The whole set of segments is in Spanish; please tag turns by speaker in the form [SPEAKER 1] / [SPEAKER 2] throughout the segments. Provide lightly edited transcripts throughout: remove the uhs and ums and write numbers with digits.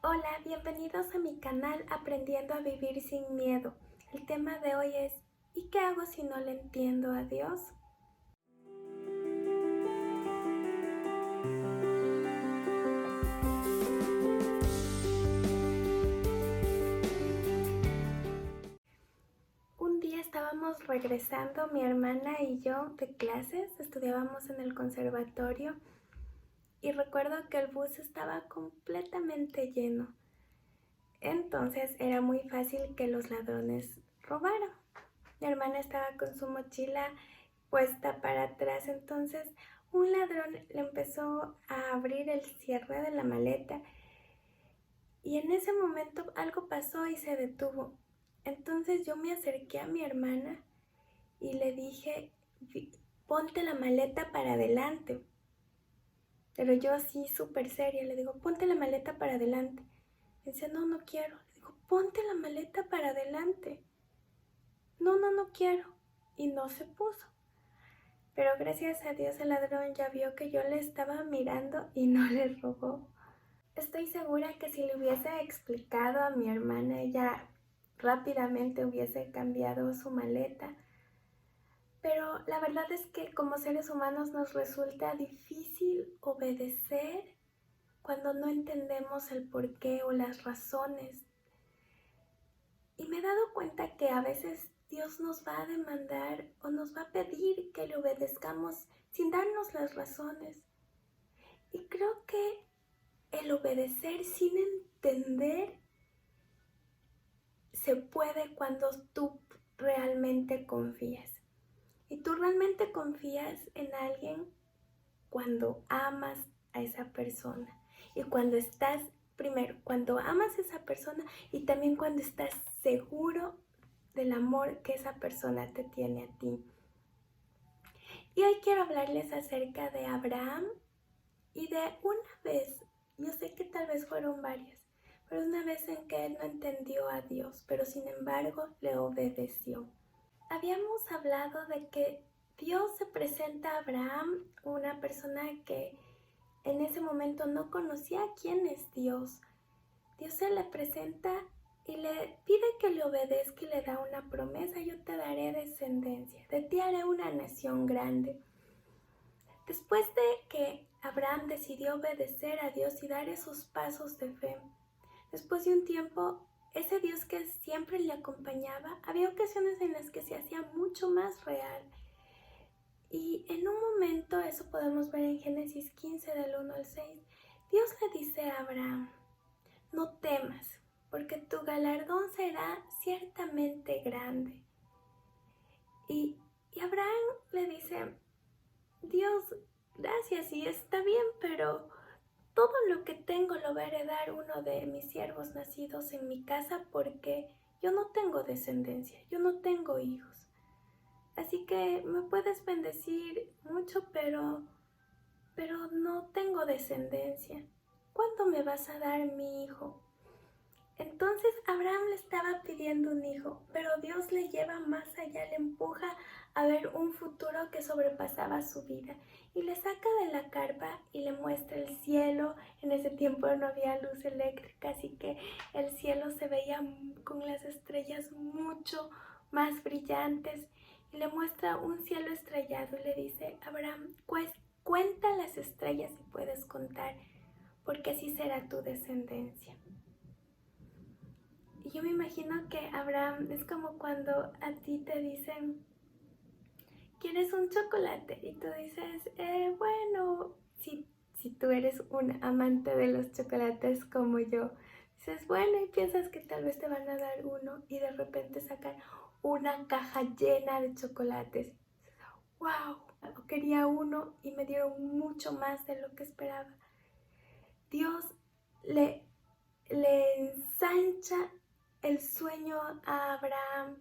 [SPEAKER 1] Hola, bienvenidos a mi canal Aprendiendo a Vivir Sin Miedo. El tema de hoy es ¿y qué hago si no le entiendo a Dios? Un día estábamos regresando mi hermana y yo de clases, estudiábamos en el conservatorio y recuerdo que el bus estaba completamente lleno. Entonces era muy fácil que los ladrones robaran. Mi hermana estaba con su mochila puesta para atrás, entonces un ladrón le empezó a abrir el cierre de la maleta y en ese momento algo pasó y se detuvo. Entonces yo me acerqué a mi hermana y le dije, ponte la maleta para adelante. Pero yo así súper seria le digo, ponte la maleta para adelante. Me dice, no, no quiero. Le digo, ponte la maleta para adelante. No, no, no quiero. Y no se puso. Pero gracias a Dios el ladrón ya vio que yo le estaba mirando y no le robó. Estoy segura que si le hubiese explicado a mi hermana, ella rápidamente hubiese cambiado su maleta. Pero la verdad es que como seres humanos nos resulta difícil obedecer cuando no entendemos el porqué o las razones. Y me he dado cuenta que a veces Dios nos va a demandar o nos va a pedir que le obedezcamos sin darnos las razones. Y creo que el obedecer sin entender se puede cuando tú realmente confías. Y tú realmente confías en alguien cuando amas a esa persona. Y cuando estás, primero, cuando amas a esa persona y también cuando estás seguro del amor que esa persona te tiene a ti. Y hoy quiero hablarles acerca de Abraham y de una vez, yo sé que tal vez fueron varias, pero una vez en que él no entendió a Dios, pero sin embargo le obedeció. Habíamos hablado de que Dios se presenta a Abraham, una persona que en ese momento no conocía quién es Dios. Dios se le presenta y le pide que le obedezca y le da una promesa: yo te daré descendencia, de ti haré una nación grande. Después de que Abraham decidió obedecer a Dios y dar esos pasos de fe, después de un tiempo, ese Dios que siempre le acompañaba, había ocasiones en las que se hacía mucho más real. Y en un momento, eso podemos ver en Génesis 15 del 1 al 6, Dios le dice a Abraham, no temas, porque tu galardón será ciertamente grande. Y Abraham le dice, Dios, gracias, y está bien, pero todo lo que tengo lo va a heredar uno de mis siervos nacidos en mi casa porque yo no tengo descendencia, yo no tengo hijos. Así que me puedes bendecir mucho, pero no tengo descendencia. ¿Cuándo me vas a dar mi hijo? Entonces Abraham le estaba pidiendo un hijo, pero Dios le lleva más allá, le empuja a ver un futuro que sobrepasaba su vida y le saca de la carpa y le muestra el cielo. En ese tiempo no había luz eléctrica, así que el cielo se veía con las estrellas mucho más brillantes y le muestra un cielo estrellado y le dice, Abraham, pues cuenta las estrellas si puedes contar, porque así será tu descendencia. Y yo me imagino que Abraham es como cuando a ti te dicen, ¿quieres un chocolate? Y tú dices, bueno, si tú eres un amante de los chocolates como yo, dices, bueno, y piensas que tal vez te van a dar uno y de repente sacan una caja llena de chocolates. ¡Wow! Quería uno y me dieron mucho más de lo que esperaba. Dios le ensancha el sueño a Abraham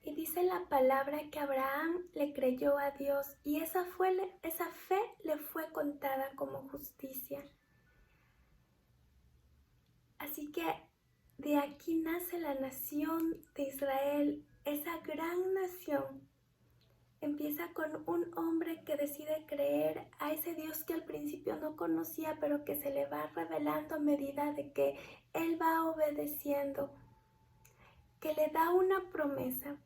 [SPEAKER 1] y dice la palabra que Abraham le creyó a Dios y esa fe le fue contada como justicia. Así que de aquí nace la nación de Israel, esa gran nación empieza con un hombre que decide creer a ese Dios que al principio no conocía, pero que se le va revelando a medida de que él va obedeciendo, que le da una promesa,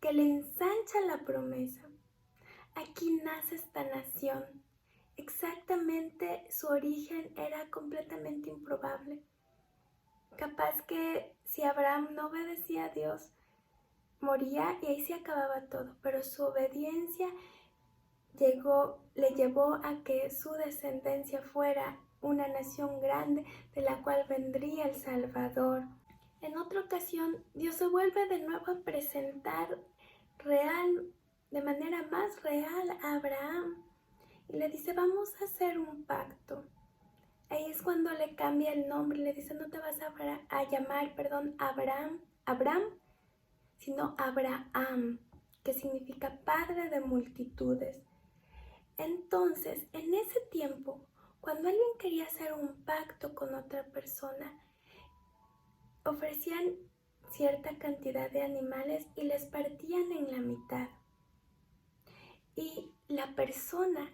[SPEAKER 1] que le ensancha la promesa. Aquí nace esta nación. Exactamente su origen era completamente improbable. Capaz que si Abraham no obedecía a Dios, moría y ahí se acababa todo, pero su obediencia le llevó a que su descendencia fuera una nación grande de la cual vendría el Salvador. En otra ocasión, Dios se vuelve de nuevo a presentar de manera más real a Abraham y le dice, vamos a hacer un pacto. Ahí es cuando le cambia el nombre, le dice, no te vas a llamar Abraham, sino Abraham, que significa padre de multitudes. Entonces, en ese tiempo, cuando alguien quería hacer un pacto con otra persona, ofrecían cierta cantidad de animales y les partían en la mitad. Y la persona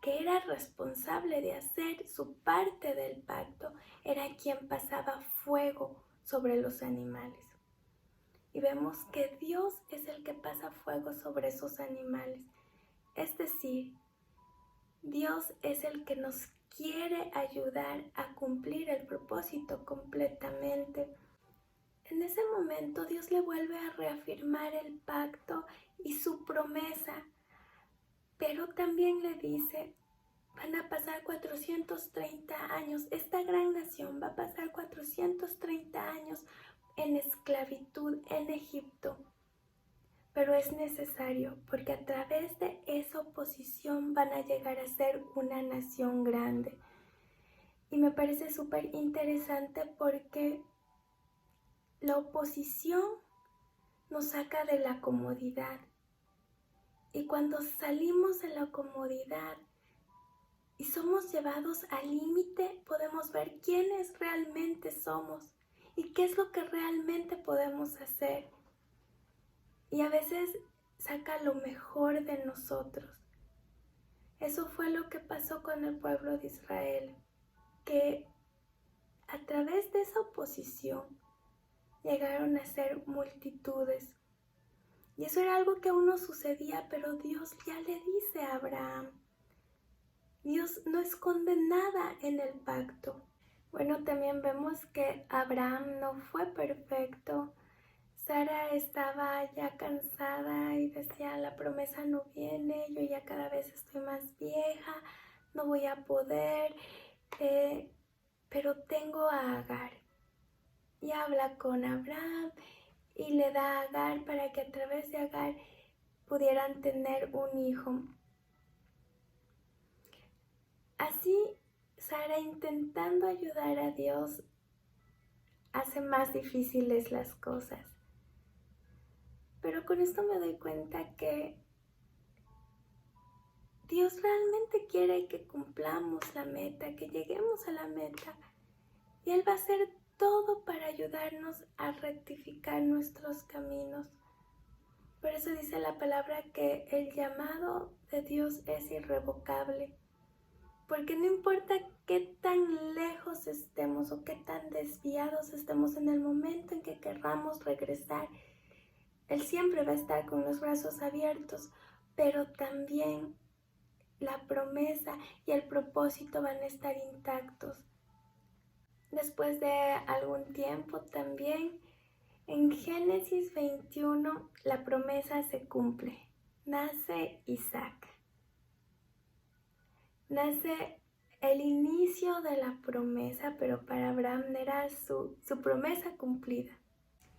[SPEAKER 1] que era responsable de hacer su parte del pacto era quien pasaba fuego sobre los animales. Y vemos que Dios es el que pasa fuego sobre esos animales. Es decir, Dios es el que nos quiere ayudar a cumplir el propósito completamente. En ese momento Dios le vuelve a reafirmar el pacto y su promesa, pero también le dice, van a pasar 430 años, esta gran nación va a pasar 430 años en esclavitud en Egipto. Pero es necesario porque a través de esa oposición van a llegar a ser una nación grande. Y me parece súper interesante porque la oposición nos saca de la comodidad. Y cuando salimos de la comodidad y somos llevados al límite, podemos ver quiénes realmente somos y qué es lo que realmente podemos hacer. Y a veces saca lo mejor de nosotros. Eso fue lo que pasó con el pueblo de Israel, que a través de esa oposición llegaron a ser multitudes. Y eso era algo que aún no sucedía, pero Dios ya le dice a Abraham. Dios no esconde nada en el pacto. Bueno, también vemos que Abraham no fue perfecto. Sara estaba ya cansada y decía, la promesa no viene, yo ya cada vez estoy más vieja, no voy a poder, pero tengo a Agar. Y habla con Abraham y le da a Agar para que a través de Agar pudieran tener un hijo. Así, Sara, intentando ayudar a Dios, hace más difíciles las cosas. Pero con esto me doy cuenta que Dios realmente quiere que cumplamos la meta, que lleguemos a la meta. Y Él va a hacer todo para ayudarnos a rectificar nuestros caminos. Por eso dice la palabra que el llamado de Dios es irrevocable. Porque no importa qué tan lejos estemos o qué tan desviados estemos en el momento en que querramos regresar, Él siempre va a estar con los brazos abiertos, pero también la promesa y el propósito van a estar intactos. Después de algún tiempo también, en Génesis 21, la promesa se cumple. Nace Isaac. Nace el inicio de la promesa, pero para Abraham era su promesa cumplida.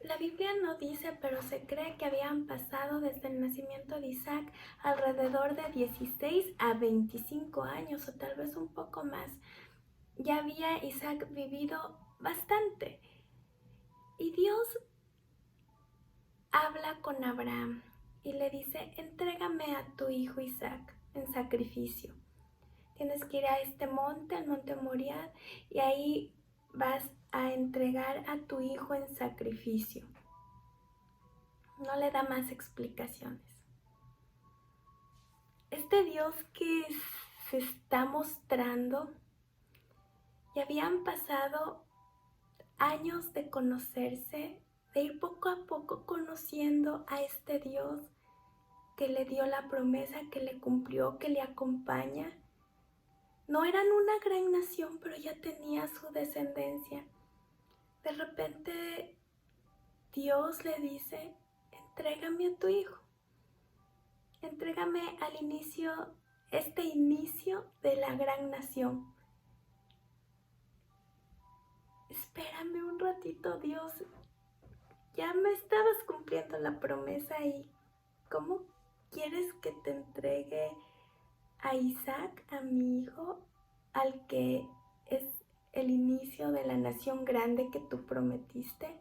[SPEAKER 1] La Biblia no dice, pero se cree que habían pasado desde el nacimiento de Isaac alrededor de 16 a 25 años o tal vez un poco más. Ya había Isaac vivido bastante. Y Dios habla con Abraham y le dice, entrégame a tu hijo Isaac en sacrificio. Tienes que ir a este monte, al monte Moriah, y ahí vas a entregar a tu hijo en sacrificio. No le da más explicaciones. este Dios que se está mostrando, y habían pasado años de conocerse, de ir poco a poco conociendo a este Dios que le dio la promesa, que le cumplió, que le acompaña. No eran una gran nación, pero ya tenía su descendencia. De repente Dios le dice, entrégame a tu hijo, entrégame al inicio, este inicio de la gran nación. Espérame un ratito, Dios, ya me estabas cumpliendo la promesa y ¿cómo quieres que te entregue a Isaac, a mi hijo, al que es el inicio de la nación grande que tú prometiste?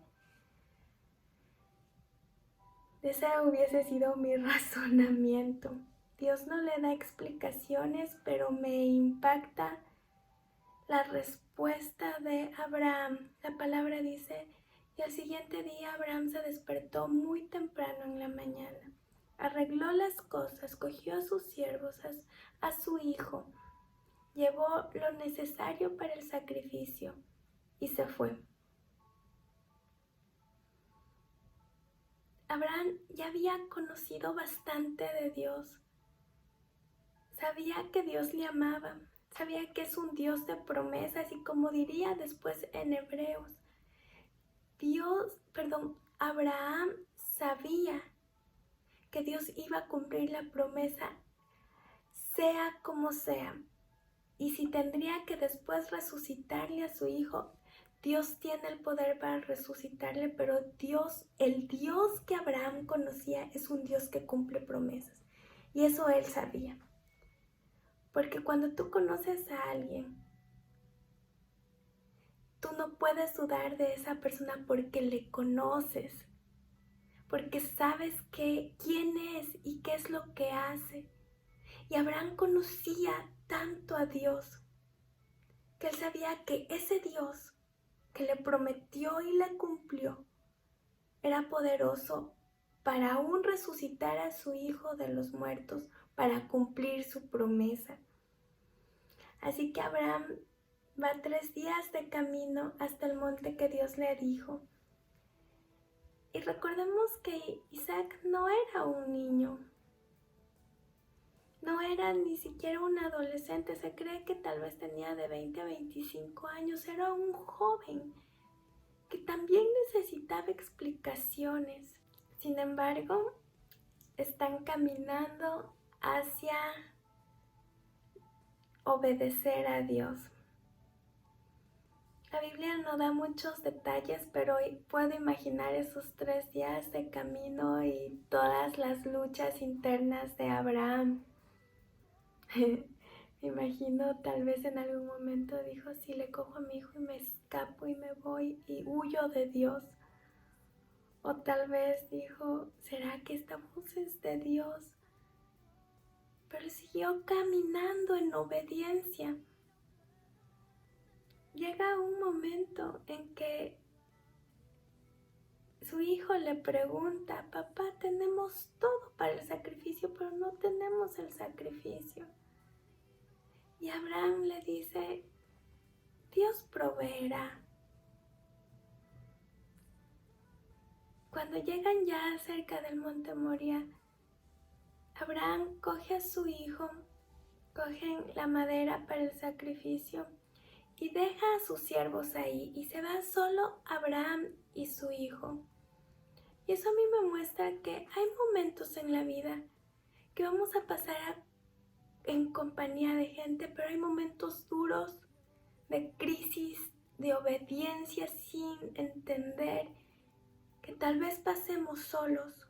[SPEAKER 1] Ese hubiese sido mi razonamiento. Dios no le da explicaciones, pero me impacta la respuesta de Abraham. La palabra dice, y al siguiente día Abraham se despertó muy temprano en la mañana. Arregló las cosas, cogió a sus siervos, a su hijo, llevó lo necesario para el sacrificio y se fue. Abraham ya había conocido bastante de Dios. Sabía que Dios le amaba, sabía que es un Dios de promesas y como diría después en Hebreos, Abraham sabía que Dios iba a cumplir la promesa, sea como sea. Y si tendría que después resucitarle a su hijo, Dios tiene el poder para resucitarle, pero Dios, el Dios que Abraham conocía, es un Dios que cumple promesas. Y eso él sabía. Porque cuando tú conoces a alguien, tú no puedes dudar de esa persona porque le conoces, porque sabes quién es y qué es lo que hace. Y Abraham conocía tanto a Dios que él sabía que ese Dios que le prometió y le cumplió era poderoso para aún resucitar a su hijo de los muertos, para cumplir su promesa. Así que Abraham va 3 días de camino hasta el monte que Dios le dijo. Y recordemos que Isaac no era un niño, no era ni siquiera un adolescente, se cree que tal vez tenía de 20 a 25 años, era un joven que también necesitaba explicaciones. Sin embargo, están caminando hacia obedecer a Dios. La Biblia no da muchos detalles, pero puedo imaginar esos 3 días de camino y todas las luchas internas de Abraham. Me imagino tal vez en algún momento dijo, si le cojo a mi hijo y me escapo y me voy y huyo de Dios. O tal vez dijo, ¿será que esta voz es de Dios? Pero siguió caminando en obediencia. Llega un momento en que su hijo le pregunta, papá, tenemos todo para el sacrificio, pero no tenemos el sacrificio. Y Abraham le dice, Dios proveerá. Cuando llegan ya cerca del monte Moria, Abraham coge a su hijo, cogen la madera para el sacrificio y deja a sus siervos ahí y se va solo Abraham y su hijo. Y eso a mí me muestra que hay momentos en la vida que vamos a pasar en compañía de gente, pero hay momentos duros de crisis, de obediencia sin entender, que tal vez pasemos solos.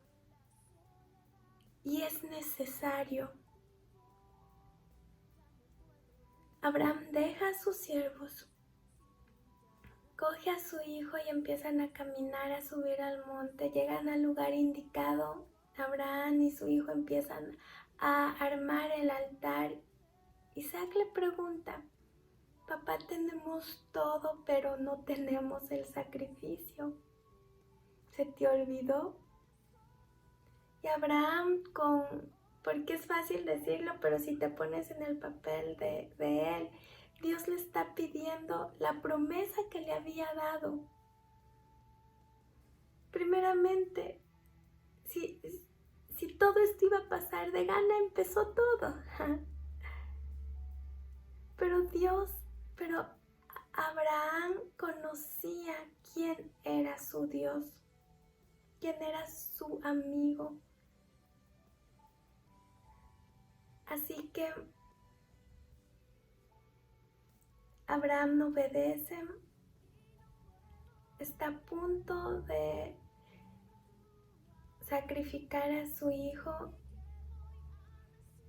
[SPEAKER 1] Y es necesario. Abraham deja a sus siervos, coge a su hijo y empiezan a caminar, a subir al monte. Llegan al lugar indicado. Abraham y su hijo empiezan a armar el altar. Isaac le pregunta, papá, tenemos todo, pero no tenemos el sacrificio. ¿Se te olvidó? Y Abraham, con porque es fácil decirlo, pero si te pones en el papel de él, Dios le está pidiendo la promesa que le había dado. Primeramente, si todo esto iba a pasar de gana, empezó todo. Pero Abraham conocía quién era su Dios, quién era su amigo. Así que Abraham obedece, está a punto de sacrificar a su hijo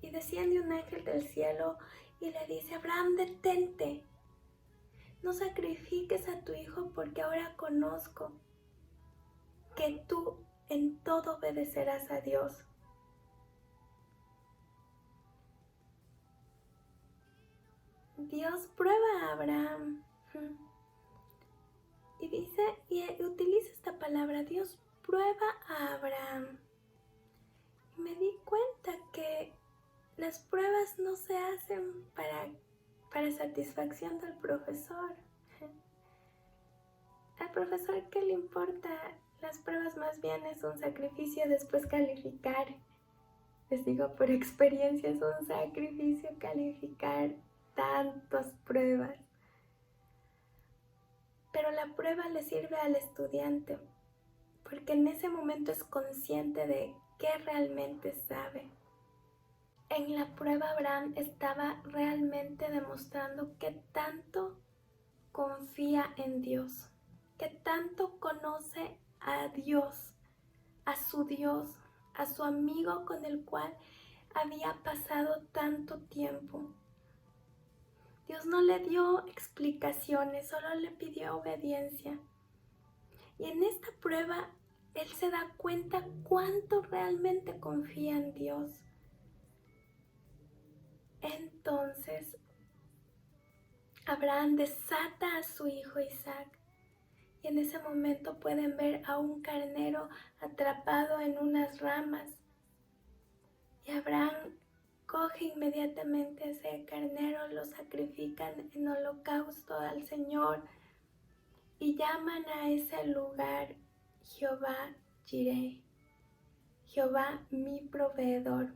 [SPEAKER 1] y desciende un ángel del cielo y le dice: Abraham, detente, no sacrifiques a tu hijo, porque ahora conozco que tú en todo obedecerás a Dios. Dios prueba a Abraham y dice, y utiliza esta palabra: Dios prueba a Abraham. Y me di cuenta que las pruebas no se hacen para satisfacción del profesor. Al profesor, ¿qué le importa? Las pruebas más bien es un sacrificio después calificar. Les digo por experiencia, es un sacrificio calificar tantas pruebas. Pero la prueba le sirve al estudiante, porque en ese momento es consciente de qué realmente sabe. En la prueba Abraham estaba realmente demostrando que tanto confía en Dios, que tanto conoce a Dios, a su amigo con el cual había pasado tanto tiempo. Dios no le dio explicaciones, solo le pidió obediencia. Y en esta prueba, él se da cuenta cuánto realmente confía en Dios. Entonces, Abraham desata a su hijo Isaac. Y en ese momento pueden ver a un carnero atrapado en unas ramas. Y Abraham coge inmediatamente ese carnero, lo sacrifican en holocausto al Señor y llaman a ese lugar Jehová Jireh, Jehová mi proveedor.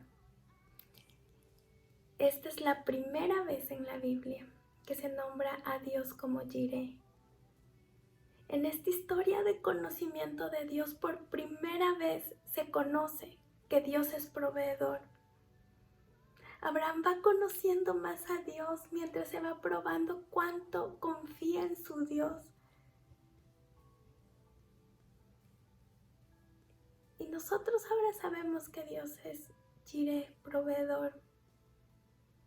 [SPEAKER 1] Esta es la primera vez en la Biblia que se nombra a Dios como Jireh. En esta historia de conocimiento de Dios, por primera vez se conoce que Dios es proveedor. Abraham va conociendo más a Dios mientras se va probando cuánto confía en su Dios. Y nosotros ahora sabemos que Dios es Jireh, proveedor,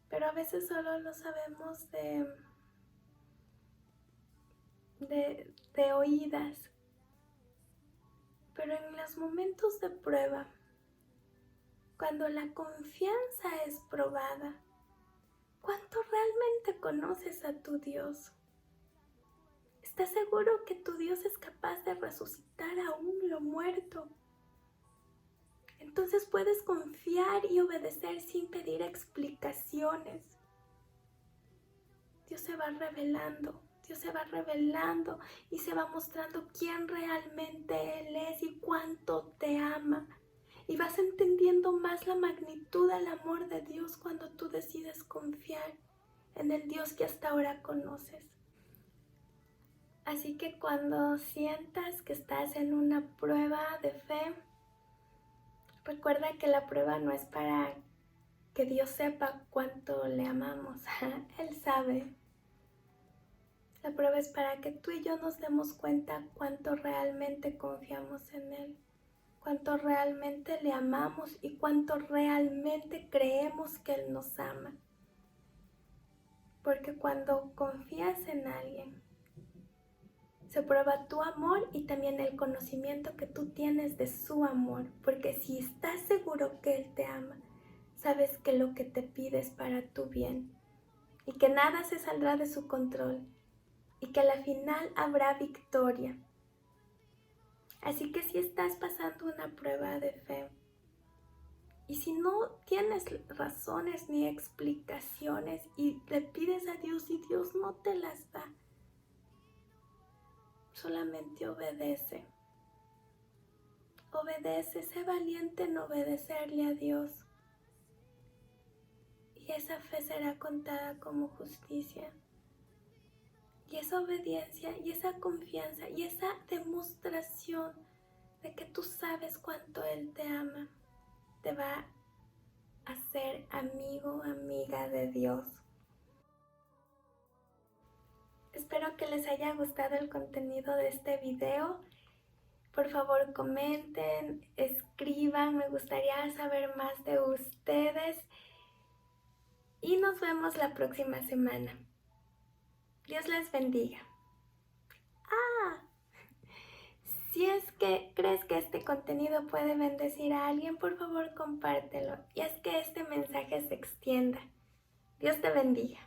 [SPEAKER 1] pero a veces solo lo sabemos de oídas. Pero en los momentos de prueba, cuando la confianza es probada, ¿cuánto realmente conoces a tu Dios? ¿Estás seguro que tu Dios es capaz de resucitar aún lo muerto? Entonces puedes confiar y obedecer sin pedir explicaciones. Dios se va revelando y se va mostrando quién realmente Él es y cuánto te ama. Y vas entendiendo más la magnitud del amor de Dios cuando tú decides confiar en el Dios que hasta ahora conoces. Así que cuando sientas que estás en una prueba de fe, recuerda que la prueba no es para que Dios sepa cuánto le amamos. Él sabe. La prueba es para que tú y yo nos demos cuenta cuánto realmente confiamos en Él, cuánto realmente le amamos y cuánto realmente creemos que Él nos ama. Porque cuando confías en alguien, se prueba tu amor y también el conocimiento que tú tienes de su amor. Porque si estás seguro que Él te ama, sabes que lo que te pide es para tu bien y que nada se saldrá de su control y que a la final habrá victoria. Así que si estás pasando una prueba de fe, Y si no tienes razones ni explicaciones y le pides a Dios y Dios no te las da, solamente obedece. Obedece, sé valiente en obedecerle a Dios. Y esa fe será contada como justicia. Y esa obediencia y esa confianza y esa demostración de que tú sabes cuánto Él te ama, te va a ser amigo, amiga de Dios. Espero que les haya gustado el contenido de este video. Por favor, comenten, escriban, me gustaría saber más de ustedes. Y nos vemos la próxima semana. Dios les bendiga. Si es que crees que este contenido puede bendecir a alguien, por favor compártelo y haz que este mensaje se extienda. Dios te bendiga.